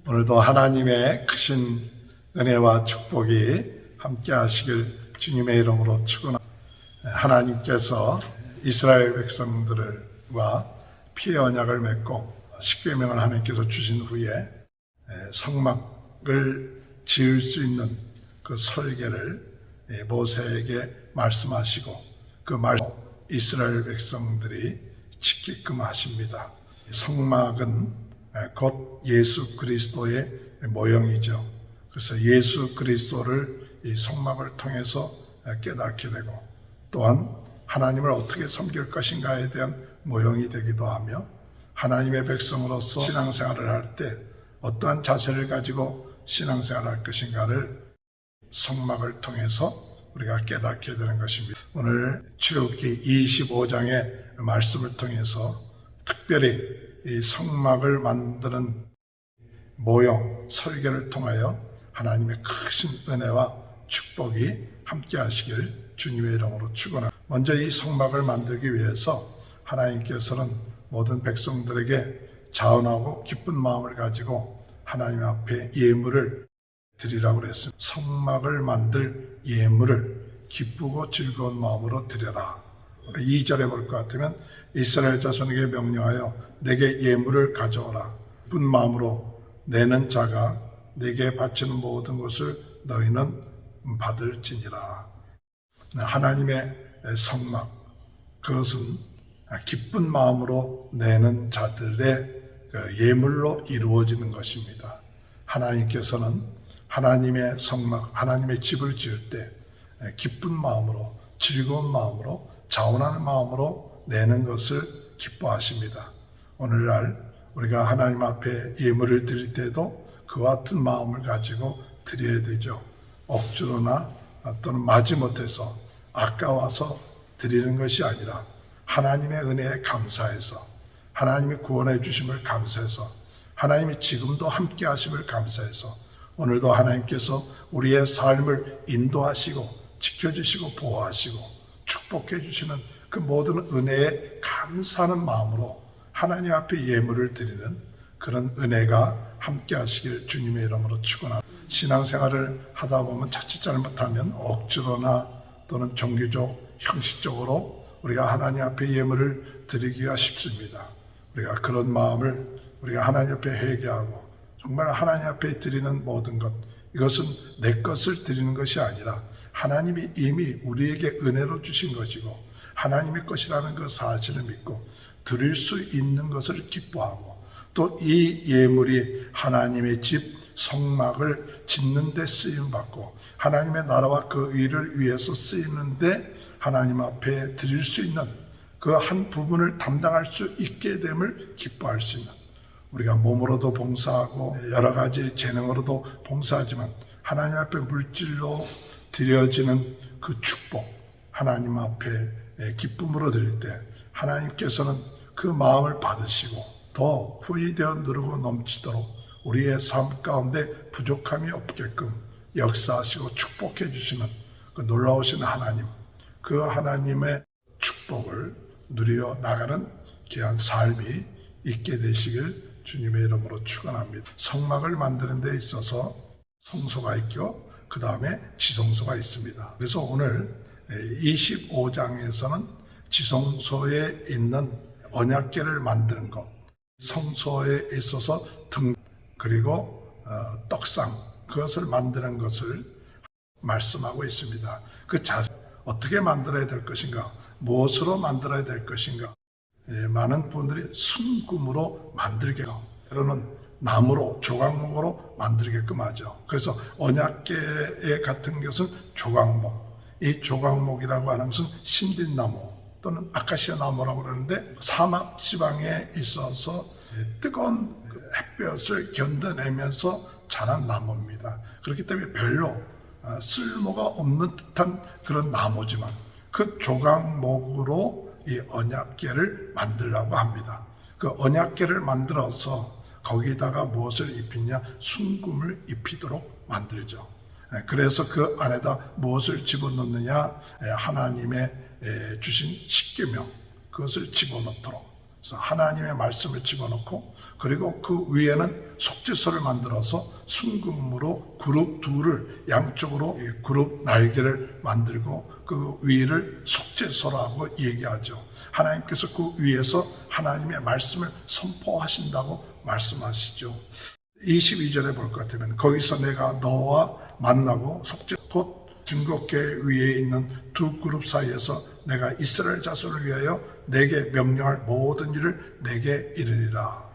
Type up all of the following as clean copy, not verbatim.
오늘도 하나님의 크신 은혜와 축복이 함께 하시길 주님의 이름으로 축원합니다. 하나님께서 이스라엘 백성들과 피의 언약을 맺고 십계명을 하나님께서 주신 후에 성막을 지을 수 있는 그 설계를 모세에게 말씀하시고 그 말씀 이스라엘 백성들이 지키게끔 하십니다. 성막은 곧 예수 그리스도의 모형이죠. 그래서 예수 그리스도를 이 성막을 통해서 깨닫게 되고 또한 하나님을 어떻게 섬길 것인가에 대한 모형이 되기도 하며 하나님의 백성으로서 신앙생활을 할 때 어떠한 자세를 가지고 신앙생활을 할 것인가를 성막을 통해서 우리가 깨닫게 되는 것입니다. 오늘 출애굽기 25장의 말씀을 통해서 특별히 이 성막을 만드는 모형, 설계를 통하여 하나님의 크신 은혜와 축복이 함께 하시길 주님의 이름으로 축원합니다. 먼저 이 성막을 만들기 위해서 하나님께서는 모든 백성들에게 자원하고 기쁜 마음을 가지고 하나님 앞에 예물을 드리라고 그랬습니다. 성막을 만들 예물을 기쁘고 즐거운 마음으로 드려라. 2절에 볼 것 같으면 이스라엘 자손에게 명령하여 내게 예물을 가져오라. 기쁜 마음으로 내는 자가 내게 바치는 모든 것을 너희는 받을지니라. 하나님의 성막, 그것은 기쁜 마음으로 내는 자들의 예물로 이루어지는 것입니다. 하나님께서는 하나님의 성막, 하나님의 집을 지을 때 기쁜 마음으로, 즐거운 마음으로, 자원하는 마음으로 내는 것을 기뻐하십니다. 오늘날 우리가 하나님 앞에 예물을 드릴 때도 그와 같은 마음을 가지고 드려야 되죠. 억지로나 또는 마지못해서 아까워서 드리는 것이 아니라 하나님의 은혜에 감사해서 하나님의 구원해 주심을 감사해서 하나님이 지금도 함께 하심을 감사해서 오늘도 하나님께서 우리의 삶을 인도하시고 지켜주시고 보호하시고 축복해 주시는 그 모든 은혜에 감사하는 마음으로 하나님 앞에 예물을 드리는 그런 은혜가 함께 하시길 주님의 이름으로 축원합니다. 신앙생활을 하다 보면 자칫 잘못하면 억지로나 또는 종교적 형식적으로 우리가 하나님 앞에 예물을 드리기가 쉽습니다. 우리가 그런 마음을 우리가 하나님 앞에 회개하고 정말 하나님 앞에 드리는 모든 것, 이것은 내 것을 드리는 것이 아니라 하나님이 이미 우리에게 은혜로 주신 것이고 하나님의 것이라는 그 사실을 믿고 드릴 수 있는 것을 기뻐하고 또 이 예물이 하나님의 집 성막을 짓는 데 쓰임받고 하나님의 나라와 그 의를 위해서 쓰이는데 하나님 앞에 드릴 수 있는 그 한 부분을 담당할 수 있게 됨을 기뻐할 수 있는, 우리가 몸으로도 봉사하고 여러 가지 재능으로도 봉사하지만 하나님 앞에 물질로 드려지는 그 축복, 하나님 앞에 기쁨으로 드릴 때 하나님께서는 그 마음을 받으시고 더 후히되어 누르고 넘치도록 우리의 삶 가운데 부족함이 없게끔 역사하시고 축복해 주시는 그 놀라우신 하나님, 그 하나님의 축복을 누려 나가는 귀한 삶이 있게 되시길 주님의 이름으로 축원합니다. 성막을 만드는 데 있어서 성소가 있고 그 다음에 지성소가 있습니다. 그래서 오늘 25장에서는 지성소에 있는 언약궤를 만드는 것, 성소에 있어서 등 그리고 떡상, 그것을 만드는 것을 말씀하고 있습니다. 그 자세 어떻게 만들어야 될 것인가, 무엇으로 만들어야 될 것인가, 많은 분들이 순금으로 만들게 하고 때로는 나무로 조각목으로 만들게끔 하죠. 그래서 언약궤 같은 것은 조각목, 이 조각목이라고 하는 것은 신딘나무 또는 아카시아 나무라고 그러는데 사막 지방에 있어서 뜨거운 햇볕을 견뎌내면서 자란 나무입니다. 그렇기 때문에 별로 쓸모가 없는 듯한 그런 나무지만 그 조각목으로 이 언약궤를 만들려고 합니다. 그 언약궤를 만들어서 거기다가 무엇을 입히냐? 순금을 입히도록 만들죠. 그래서 그 안에다 무엇을 집어넣느냐? 하나님의 주신 십계명, 그것을 집어넣도록 그래서 하나님의 말씀을 집어넣고 그리고 그 위에는 속죄소를 만들어서 순금으로 그룹 둘을 양쪽으로 그룹 날개를 만들고 그 위를 속죄소라고 얘기하죠. 하나님께서 그 위에서 하나님의 말씀을 선포하신다고 말씀하시죠. 22절에 볼 것 같으면 거기서 내가 너와 만나고 속죄 곧 증거궤 위에 있는 두 그룹 사이에서 내가 이스라엘 자손을 위하여 내게 명령할 모든 일을 내게 이르리라.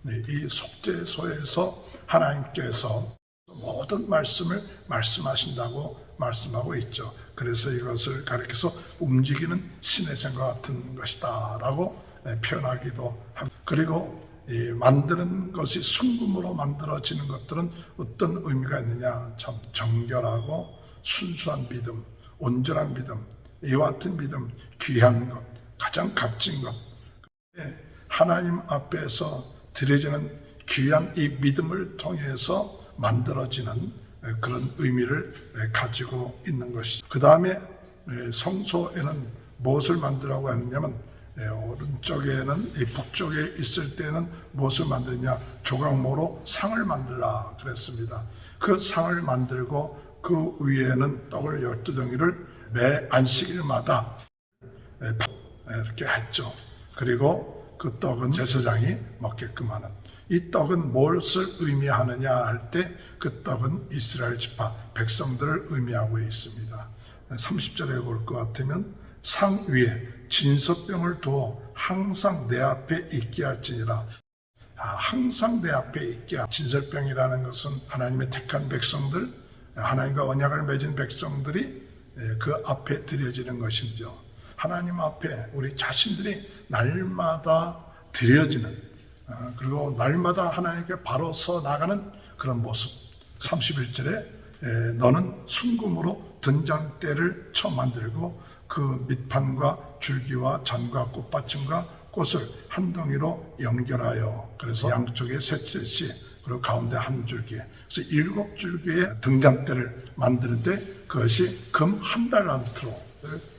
이 속죄소에서 하나님께서 모든 말씀을 말씀하신다고 말씀하고 있죠. 그래서 이것을 가리켜서 움직이는 신의 생과 같은 것이다 라고 표현하기도 합니다. 그리고 이 만드는 것이 순금으로 만들어지는 것들은 어떤 의미가 있느냐, 참 정결하고 순수한 믿음, 온전한 믿음, 이와 같은 믿음, 귀한 것, 가장 값진 것, 하나님 앞에서 드려지는 귀한 이 믿음을 통해서 만들어지는 그런 의미를 가지고 있는 것이죠. 그 다음에 성소에는 무엇을 만들라고 하느냐면 오른쪽에는 이 북쪽에 있을 때는 무엇을 만드느냐, 조각모로 상을 만들라 그랬습니다. 그 상을 만들고 그 위에는 떡을 12덩이를 매 안식일마다 이렇게 했죠. 그리고 그 떡은 제사장이 먹게끔 하는, 이 떡은 무엇을 의미하느냐 할 때 그 떡은 이스라엘 지파 백성들을 의미하고 있습니다. 30절에 볼 것 같으면 상 위에 진설병을 두어 항상 내 앞에 있게 할지니라. 항상 내 앞에 있게 할. 진설병이라는 것은 하나님의 택한 백성들, 하나님과 언약을 맺은 백성들이 그 앞에 드려지는 것이죠. 하나님 앞에 우리 자신들이 날마다 드려지는, 그리고 날마다 하나님께 바로 서 나가는 그런 모습. 31절에 너는 순금으로 등잔대를 쳐 만들고 그 밑판과 줄기와 잔과 꽃받침과 꽃을 한 덩이로 연결하여, 그래서 양쪽에 셋셋이 그리고 가운데 한 줄기, 그래서 7줄기의 등잔대를 만드는데 그것이 금 한 달란트로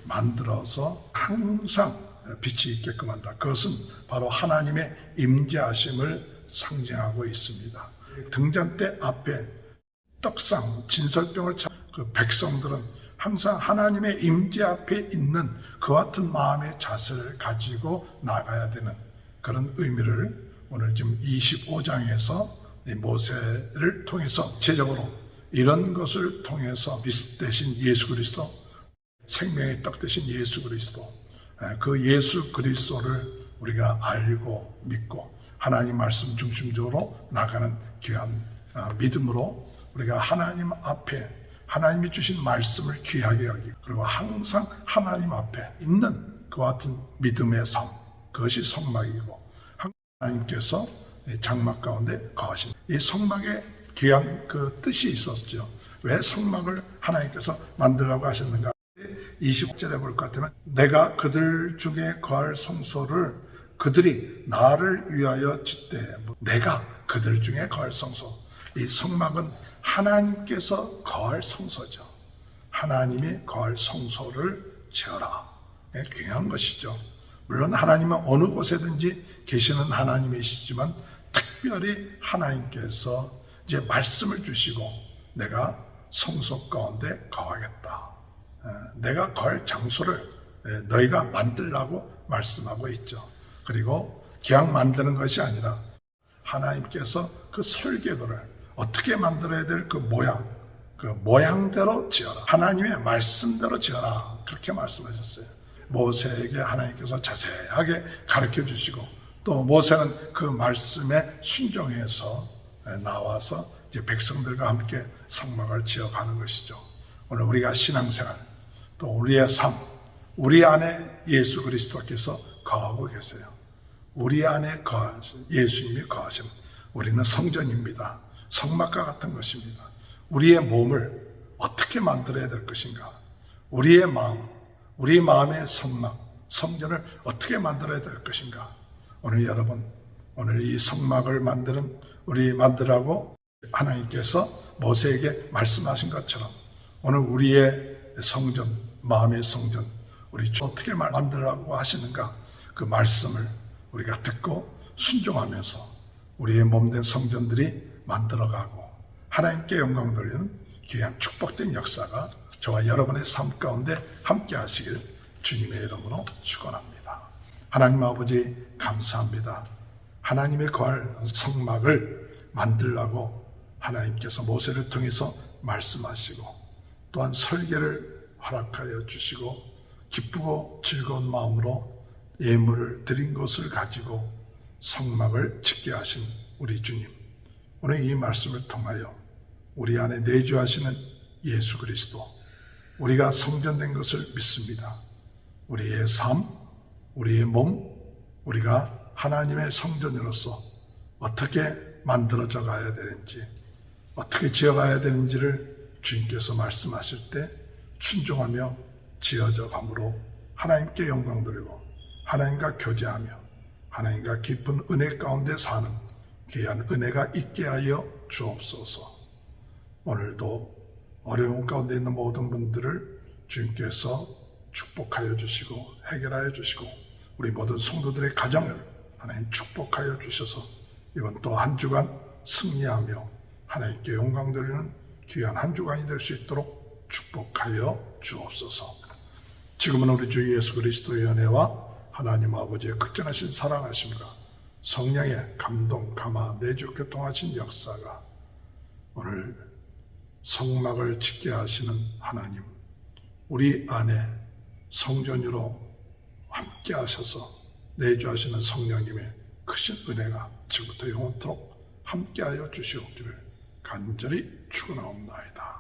만들어서 항상 빛이 있게끔 한다. 그것은 바로 하나님의 임재하심을 상징하고 있습니다. 등잔대 앞에 떡상, 진설병을 찬 그 백성들은 항상 하나님의 임재 앞에 있는 그 같은 마음의 자세를 가지고 나가야 되는 그런 의미를 오늘 지금 25장에서 모세를 통해서 구체적으로 이런 것을 통해서 빛 대신 예수 그리스도, 생명의 떡 대신 예수 그리스도, 그 예수 그리스도를 우리가 알고 믿고 하나님 말씀 중심적으로 나가는 귀한 믿음으로 우리가 하나님 앞에 하나님이 주신 말씀을 귀하게 여기고, 그리고 항상 하나님 앞에 있는 그와 같은 믿음의 삶, 그것이 성막이고 하나님께서 장막 가운데 거하신 이 성막에 귀한 그 뜻이 있었죠. 왜 성막을 하나님께서 만들라고 하셨는가? 20절에 볼 것 같으면 내가 그들 중에 거할 성소를 그들이 나를 위하여 짓되, 내가 그들 중에 거할 성소. 이 성막은 하나님께서 거할 성소죠. 하나님이 거할 성소를 지어라. 귀한 것이죠. 물론 하나님은 어느 곳에든지 계시는 하나님이시지만 특별히 하나님께서 이제 말씀을 주시고 내가 성소 가운데 거하겠다. 내가 거할 장소를 너희가 만들라고 말씀하고 있죠. 그리고 그냥 만드는 것이 아니라 하나님께서 그 설계도를 어떻게 만들어야 될 그 모양, 그 모양대로 지어라. 하나님의 말씀대로 지어라. 그렇게 말씀하셨어요. 모세에게 하나님께서 자세하게 가르쳐 주시고 또 모세는 그 말씀에 순종해서 나와서 이제 백성들과 함께 성막을 지어가는 것이죠. 오늘 우리가 신앙생활, 또 우리의 삶, 우리 안에 예수 그리스도께서 거하고 계세요. 우리 안에 예수님이 거하시는, 우리는 성전입니다. 성막과 같은 것입니다. 우리의 몸을 어떻게 만들어야 될 것인가? 우리의 마음, 우리 마음의 성막, 성전을 어떻게 만들어야 될 것인가? 오늘 여러분, 오늘 이 성막을 만들라고 하나님께서 모세에게 말씀하신 것처럼 오늘 우리의 성전, 마음의 성전, 우리 어떻게 만들라고 하시는가? 그 말씀을 우리가 듣고 순종하면서 우리의 몸된 성전들이 만들어가고 하나님께 영광 돌리는 귀한 축복된 역사가 저와 여러분의 삶 가운데 함께 하시길 주님의 이름으로 축원합니다. 하나님 아버지 감사합니다. 하나님의 거할 성막을 만들라고 하나님께서 모세를 통해서 말씀하시고 또한 설계를 허락하여 주시고 기쁘고 즐거운 마음으로 예물을 드린 것을 가지고 성막을 짓게 하신 우리 주님, 오늘 이 말씀을 통하여 우리 안에 내주하시는 예수 그리스도, 우리가 성전된 것을 믿습니다. 우리의 삶, 우리의 몸, 우리가 하나님의 성전으로서 어떻게 만들어져 가야 되는지, 어떻게 지어가야 되는지를 주님께서 말씀하실 때 순종하며 지어져 감으로 하나님께 영광 돌리고 하나님과 교제하며 하나님과 깊은 은혜 가운데 사는 귀한 은혜가 있게 하여 주옵소서. 오늘도 어려운 가운데 있는 모든 분들을 주님께서 축복하여 주시고 해결하여 주시고 우리 모든 성도들의 가정을 하나님 축복하여 주셔서 이번 또 한 주간 승리하며 하나님께 영광 돌리는 귀한 한 주간이 될 수 있도록 축복하여 주옵소서. 지금은 우리 주 예수 그리스도의 은혜와 하나님 아버지의 극진하신 사랑하심과 성령의 감동, 감화, 내주 교통하신 역사가 오늘 성막을 짓게 하시는 하나님, 우리 안에 성전으로 함께 하셔서 내주하시는 성령님의 크신 은혜가 지금부터 영원토록 함께하여 주시옵기를 간절히 축원하옵나이다.